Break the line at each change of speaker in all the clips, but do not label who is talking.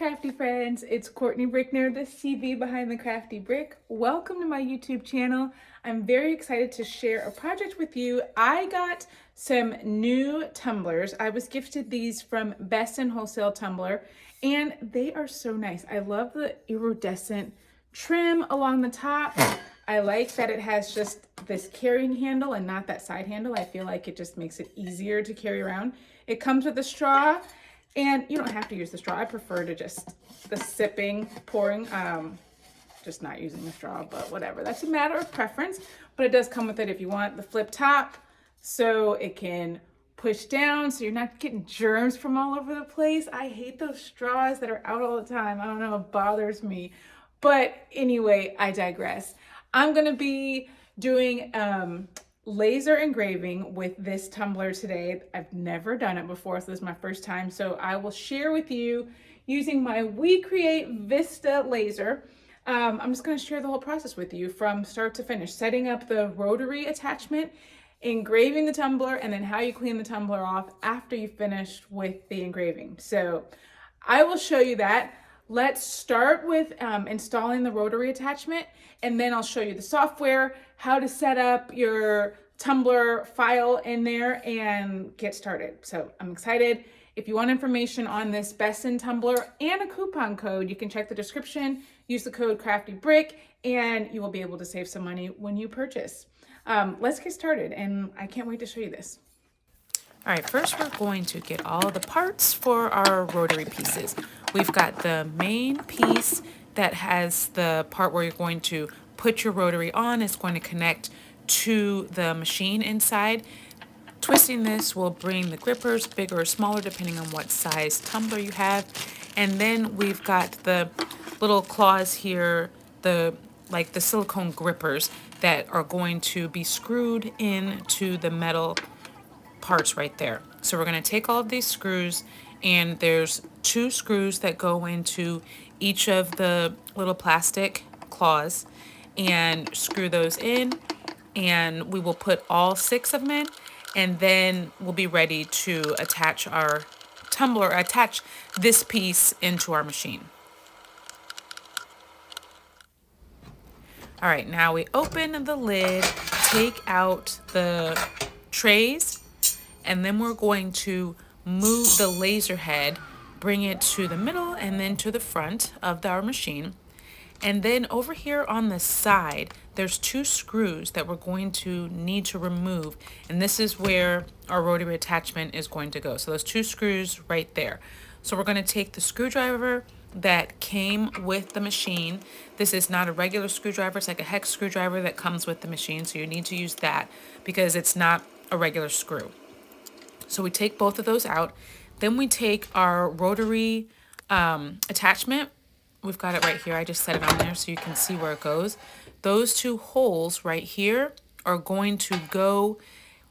crafty friends, it's Courtney Brickner, the CV behind the Crafty Brick. Welcome to my YouTube channel. I'm very excited to share a project with you. I got some new tumblers. I was gifted these from Best in Wholesale Tumbler, and they are so nice. I love the iridescent trim along the top. I like that it has just this carrying handle and not that side handle. I feel like it just makes it easier to carry around. It comes with a straw. And you don't have to use the straw. I prefer to just the sipping, pouring, just not using the straw, but whatever. That's a matter of preference, but it does come with it if you want the flip top so it can push down so you're not getting germs from all over the place. I hate those straws that are out all the time. I don't know, it bothers me. But anyway, I digress. I'm gonna be doing laser engraving with this tumbler today. I've never done it before, so this is my first time. So I will share with you using my We Creat Vista laser. I'm just going to share the whole process with you from start to finish, setting up the rotary attachment, engraving the tumbler, and then how you clean the tumbler off after you finished with the engraving. So I will show you that. Let's start with installing the rotary attachment, and then I'll show you the software, how to set up your tumbler file in there and get started. So I'm excited. If you want information on this Best in Tumbler and a coupon code, you can check the description, use the code CraftyBrick, and you will be able to save some money when you purchase. Let's get started, and I can't wait to show you this.
All right, first we're going to get all the parts for our rotary pieces. We've got the main piece that has the part where you're going to put your rotary on. It's going to connect to the machine inside. Twisting this will bring the grippers bigger or smaller depending on what size tumbler you have. And then we've got the little claws here, the silicone grippers that are going to be screwed into the metal parts right there. So we're going to take all of these screws, and there's 2 screws that go into each of the little plastic claws, and screw those in, and we will put all 6 of them in, and then we'll be ready to attach our tumbler, attach this piece into our machine. All right, now we open the lid, take out the trays, and then we're going to move the laser head, bring it to the middle and then to the front of our machine. And then over here on the side, there's 2 screws that we're going to need to remove. And this is where our rotary attachment is going to go. So those 2 screws right there. So we're going to take the screwdriver that came with the machine. This is not a regular screwdriver. It's like a hex screwdriver that comes with the machine. So you need to use that because it's not a regular screw. So we take both of those out. Then we take our rotary attachment. We've got it right here. I just set it on there so you can see where it goes. Those 2 holes right here are going to go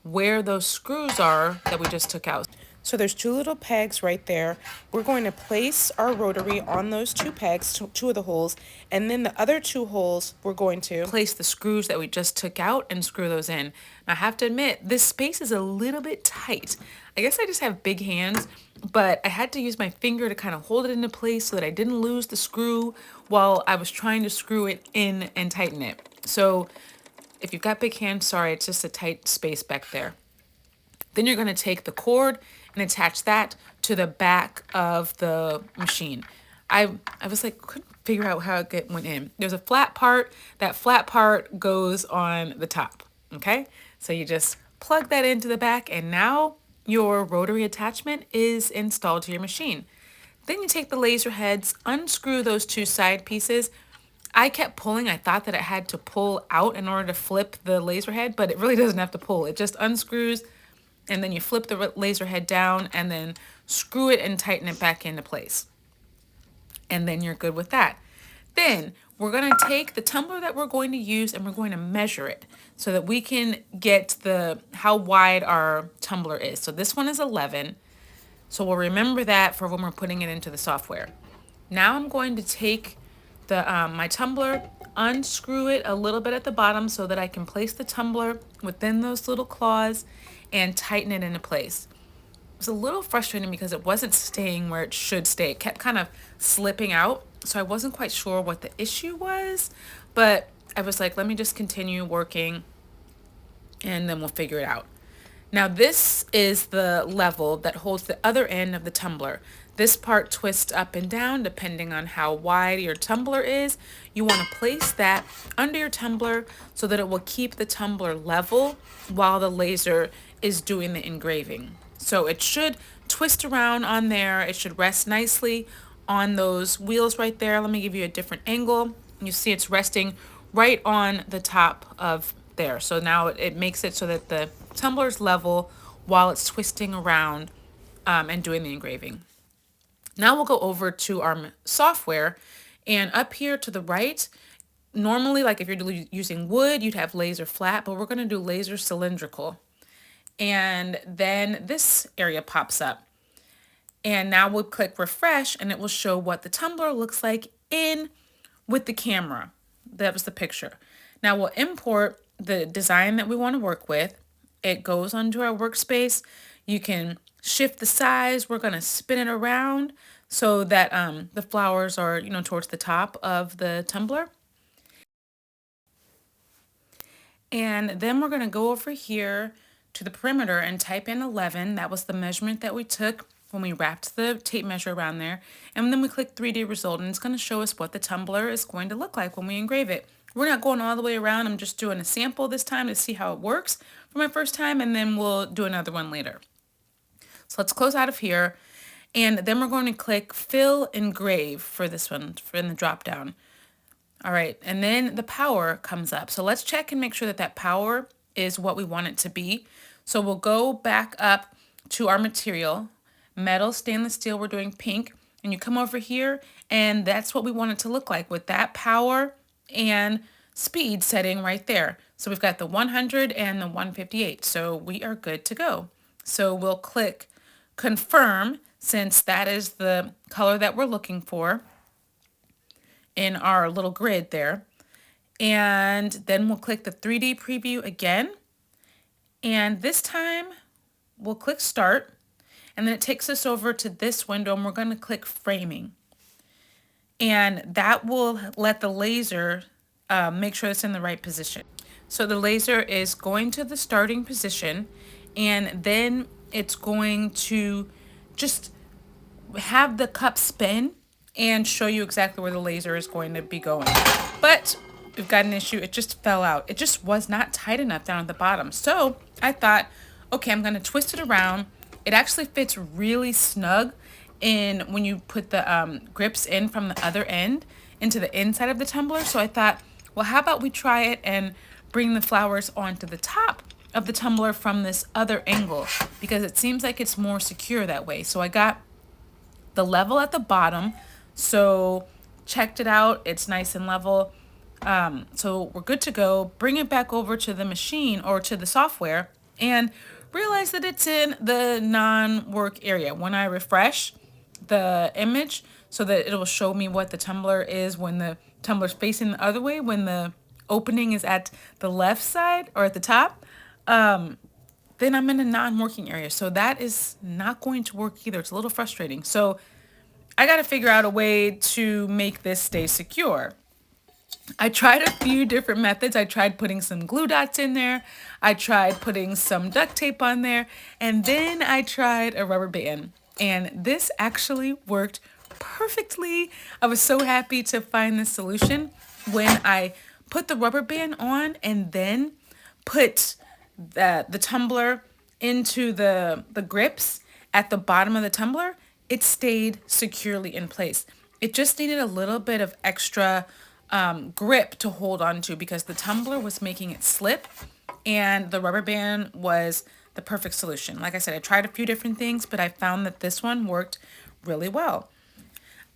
where those screws are that we just took out. So there's 2 little pegs right there. We're going to place our rotary on those 2 pegs, 2 of the holes, and then the other 2 holes, we're going to place the screws that we just took out and screw those in. Now, I have to admit, this space is a little bit tight. I guess I just have big hands, but I had to use my finger to kind of hold it into place so that I didn't lose the screw while I was trying to screw it in and tighten it. So if you've got big hands, sorry, it's just a tight space back there. Then you're going to take the cord and attach that to the back of the machine. I was like, couldn't figure out how it went in. There's a flat part. That flat part goes on the top, okay? So you just plug that into the back, and now your rotary attachment is installed to your machine. Then you take the laser heads, unscrew those 2 side pieces. I kept pulling. I thought that it had to pull out in order to flip the laser head, but it really doesn't have to pull. It just unscrews, and then you flip the laser head down and then screw it and tighten it back into place. And then you're good with that. Then we're going to take the tumbler that we're going to use and we're going to measure it so that we can get how wide our tumbler is. So this one is 11. So we'll remember that for when we're putting it into the software. Now I'm going to take my tumbler, unscrew it a little bit at the bottom so that I can place the tumbler within those little claws and tighten it into place. was a little frustrating because it wasn't staying where it should stay. It kept kind of slipping out. So I wasn't quite sure what the issue was, but I was like, let me just continue working and then we'll figure it out. Now this is the level that holds the other end of the tumbler. This part twists up and down depending on how wide your tumbler is. You want to place that under your tumbler so that it will keep the tumbler level while the laser is doing the engraving. So it should twist around on there. It should rest nicely on those wheels right there. Let me give you a different angle. You see it's resting right on the top of there. So now it makes it so that the tumbler's level while it's twisting around and doing the engraving. Now we'll go over to our software, and up here to the right, normally like if you're using wood, you'd have laser flat, but we're going to do laser cylindrical. And then this area pops up. And now we'll click refresh and it will show what the tumbler looks like in with the camera. That was the picture. Now we'll import the design that we want to work with. It goes onto our workspace. You can shift the size. We're going to spin it around so that the flowers are, towards the top of the tumbler. And then we're going to go over here to the perimeter and type in 11. That was the measurement that we took when we wrapped the tape measure around there. And then we click 3D result, and it's going to show us what the tumbler is going to look like when we engrave it. We're not going all the way around. I'm just doing a sample this time to see how it works for my first time, and then we'll do another one later. So let's close out of here, and then we're going to click Fill Engrave for this one, in the drop down. All right, and then the power comes up. So let's check and make sure that that power is what we want it to be. So we'll go back up to our material, metal, stainless steel, we're doing pink, and you come over here, and that's what we want it to look like with that power and speed setting right there. So we've got the 100 and the 158, so we are good to go. So we'll click confirm, since that is the color that we're looking for in our little grid there. And then we'll click the 3D preview again. And this time we'll click start. And then it takes us over to this window, and we're going to click framing. And that will let the laser make sure it's in the right position. So the laser is going to the starting position, and then it's going to just have the cup spin and show you exactly where the laser is going to be going. But we've got an issue. It just fell out. It just was not tight enough down at the bottom. So I thought, okay, I'm going to twist it around. It actually fits really snug in when you put the grips in from the other end into the inside of the tumbler. So I thought, well, how about we try it and bring the flowers onto the top of the tumbler from this other angle, because it seems like it's more secure that way. So I got the level at the bottom, so checked it out. It's nice and level. So we're good to go. Bring it back over to the machine or to the software and realize that it's in the non-work area. When I refresh the image so that it will show me what the tumbler is when the tumbler's facing the other way, when the opening is at the left side or at the top, then I'm in a non-working area. So that is not going to work either. It's a little frustrating. So I got to figure out a way to make this stay secure. I tried a few different methods. I tried putting some glue dots in there. I tried putting some duct tape on there. And then I tried a rubber band. And this actually worked perfectly. I was so happy to find this solution when I put the rubber band on and then put the tumbler into the grips at the bottom of the tumbler. It stayed securely in place. It just needed a little bit of extra grip to hold on to because the tumbler was making it slip, and the rubber band was the perfect solution. Like I said, I tried a few different things, but I found that this one worked really well.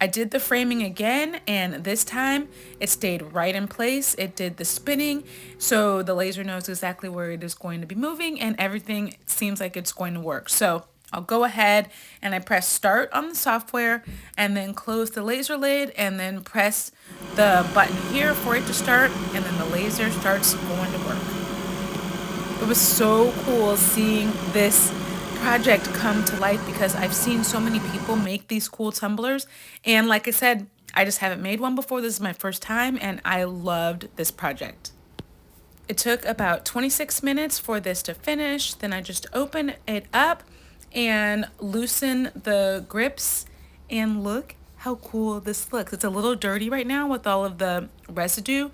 I did the framing again, and this time it stayed right in place. It did the spinning, so the laser knows exactly where it is going to be moving, and everything seems like it's going to work. So I'll go ahead and I press start on the software and then close the laser lid and then press the button here for it to start, and then the laser starts going to work. It was so cool seeing this project come to life because I've seen so many people make these cool tumblers. And like I said, I just haven't made one before. This is my first time and I loved this project. It took about 26 minutes for this to finish. Then I just open it up and loosen the grips, and look how cool this looks. It's a little dirty right now with all of the residue,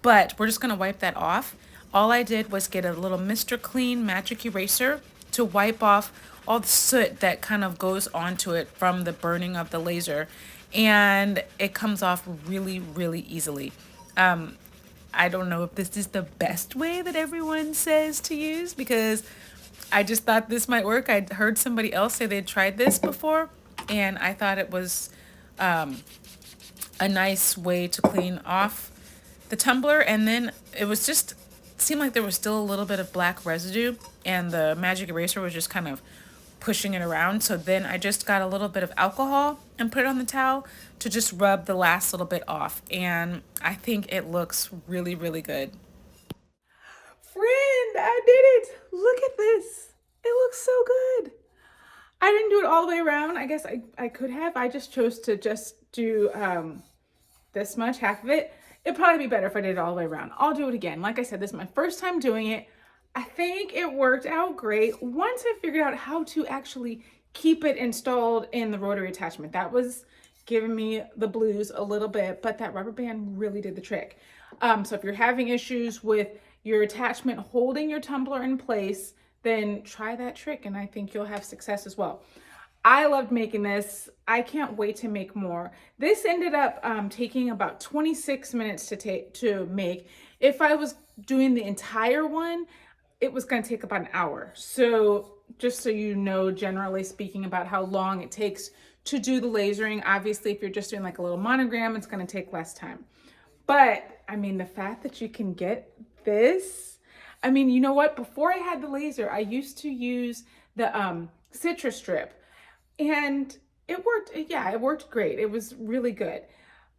but we're just gonna wipe that off. All I did was get a little Mr. Clean magic eraser to wipe off all the soot that kind of goes onto it from the burning of the laser, and it comes off really, really easily. I don't know if this is the best way that everyone says to use, because I just thought this might work. I'd heard somebody else say they'd tried this before, and I thought it was a nice way to clean off the tumbler. And then it was just seemed like there was still a little bit of black residue, and the magic eraser was just kind of pushing it around. So then I just got a little bit of alcohol and put it on the towel to just rub the last little bit off, and I think it looks really, really good.
Friend, I did it. Look at this. It looks so good. I didn't do it all the way around. I guess I could have. I just chose to just do this much, half of it. It'd probably be better if I did it all the way around. I'll do it again. Like I said, this is my first time doing it. I think it worked out great once I figured out how to actually keep it installed in the rotary attachment. That was giving me the blues a little bit, but that rubber band really did the trick. So if you're having issues with your attachment holding your tumbler in place, then try that trick and I think you'll have success as well. I loved making this. I can't wait to make more. This ended up taking about 26 minutes to make. If I was doing the entire one, it was going to take about an hour. So just so you know, generally speaking, about how long it takes to do the lasering. Obviously, if you're just doing like a little monogram, it's going to take less time. But I mean, the fact that you can get this, I mean, you know what? Before I had the laser, I used to use the citrus strip, and it worked. Yeah, it worked great. It was really good.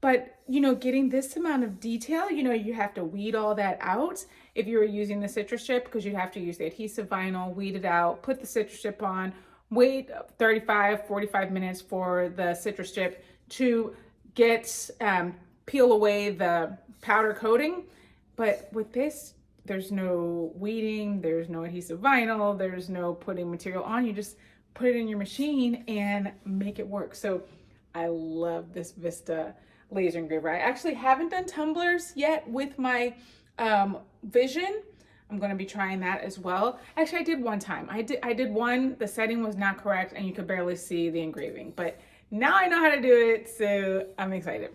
But, you know, getting this amount of detail, you know, you have to weed all that out if you were using the citrus strip, because you'd have to use the adhesive vinyl, weed it out, put the citrus strip on, wait 35, 45 minutes for the citrus strip to get, peel away the powder coating. But with this, there's no weeding, there's no adhesive vinyl, there's no putting material on. You just put it in your machine and make it work. So I love this Vista laser engraver. I actually haven't done tumblers yet with my Vision. I'm going to be trying that as well. Actually, I did one time. I did one. The setting was not correct and you could barely see the engraving, but now I know how to do it, so I'm excited.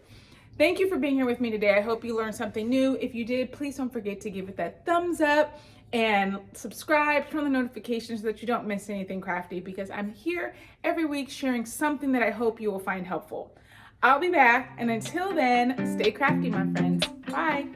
Thank you for being here with me today. I hope you learned something new. If you did, please don't forget to give it that thumbs up and subscribe, turn on the notifications so that you don't miss anything crafty, because I'm here every week sharing something that I hope you will find helpful. I'll be back, and until then, stay crafty, my friends. Bye.